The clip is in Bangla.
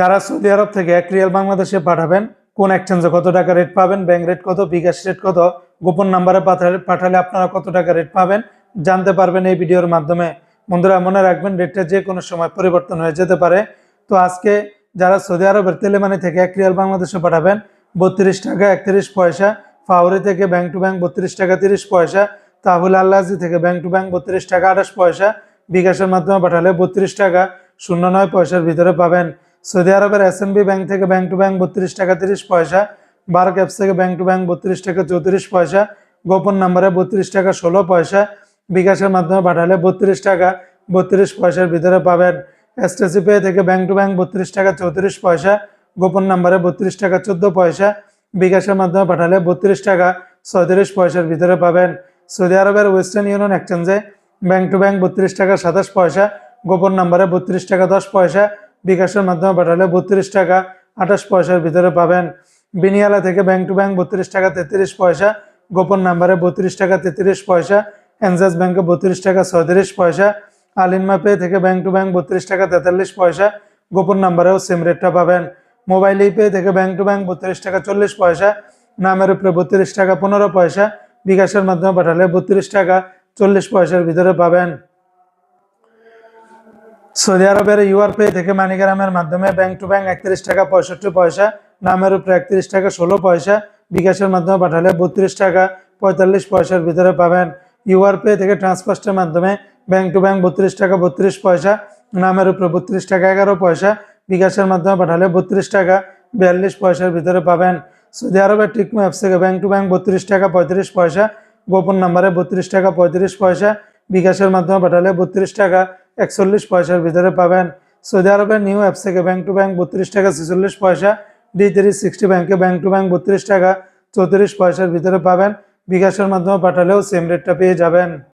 যারা সৌদি আরব থেকে 1 রিয়াল বাংলাদেশে পাঠাবেন, কোন এক্সচেঞ্জে কত টাকা রেট পাবেন, ব্যাংক রেট কত, বিকাশ রেট কত, গোপন নাম্বারে পাঠালে আপনারা কত টাকা রেট পাবেন জানতে পারবেন এই ভিডিওর মাধ্যমে। বন্ধুরা মনে রাখবেন, রেটটা যে কোনো সময় পরিবর্তন হয়ে যেতে পারে। তো আজকে যারা সৌদি আরবের তেলেমানি থেকে 1 রিয়াল বাংলাদেশে পাঠাবেন 32 টাকা 31 পয়সা, ফাউরি থেকে ব্যাংক টু ব্যাংক 32 টাকা 30 পয়সা, তাহলে আল্লাহজি থেকে ব্যাংক টু ব্যাংক 32 টাকা 28 পয়সা, বিকাশের মাধ্যমে পাঠালে 32 টাকা 09 পয়সার ভিতরে পাবেন। সৌদি আরবের এসএনবি ব্যাংক থেকে ব্যাংক টু ব্যাংক 32 টাকা 30 পয়সা, বার্ক অ্যাপস থেকে ব্যাংক টু ব্যাংক 32 টাকা 34 পয়সা, গোপন নাম্বারে 32 টাকা 16 পয়সা, বিকাশের মাধ্যমে পাঠালে 32 টাকা 32 পয়সার ভিতরে পাবেন। এসটিসি পে থেকে ব্যাংক টু ব্যাংক 32 টাকা 34 পয়সা, গোপন নাম্বারে 32 টাকা 14 পয়সা, বিকাশের মাধ্যমে পাঠালে 32 টাকা 37 পয়সার ভিতরে পাবেন। সৌদি আরবের ওয়েস্টার্ন ইউনিয়ন এক্সচেঞ্জে ব্যাংক টু ব্যাংক 32 টাকা 27 পয়সা, গোপন নাম্বারে 32 টাকা 10 পয়সা, বিকাশের মাধ্যমে পাঠালে 32 টাকা 28 পয়সার ভিতরে পাবেন। বিনিয়ালা থেকে ব্যাংক টু ব্যাংক 32 টাকা 33 পয়সা, গোপন নাম্বারে 32 টাকা 33 পয়সা, এনজাস ব্যাংকে 32 টাকা 36 পয়সা, আলিনমা পে থেকে ব্যাংক টু ব্যাংক 32 টাকা 43 পয়সা, গোপন নাম্বারেও সেম রেটটা পাবেন। মোবাইল পে থেকে ব্যাংক টু ব্যাংক 32 টাকা 40 পয়সা, নামের উপরে 32 টাকা 15 পয়সা, বিকাশের মাধ্যমে পাঠালে 32 টাকা 40 পয়সার ভিতরে পাবেন। সৌদি আরবের ইউআর পে থেকে মানিগ্রামের মাধ্যমে ব্যাংক টু ব্যাংক 31 টাকা 65 পয়সা, নামের উপরে 31 টাকা 16 পয়সা, বিকাশের মাধ্যমে পাঠালে 32 টাকা 45 পয়সার ভিতরে পাবেন। ইউআর পে থেকে ট্রান্সফার্সের মাধ্যমে ব্যাংক টু ব্যাংক 32 টাকা 32 পয়সা, নামের উপরে 32 টাকা 11 পয়সা, বিকাশের মাধ্যমে পাঠালে 32 টাকা 42 পয়সার ভিতরে পাবেন। সৌদি আরবের টিকমো অ্যাপস থেকে ব্যাংক টু ব্যাংক 32 টাকা 35 পয়সা, গোপন নাম্বারে 32 টাকা 35 পয়সা, বিকাশের মাধ্যমে পাঠালে 32 টাকা 41 পয়সার ভিতরে পাবেন। সৌদি আরবের নিউ অ্যাপস থেকে ব্যাংক টু ব্যাংক 32 টাকা 46 পয়সা, D360 ব্যাংকে ব্যাংক টু ব্যাংক 32 টাকা 34 পয়সার ভিতরে পাবেন। বিকাশের মাধ্যমে পাঠালেও সেম রেটটা পেয়ে যাবেন।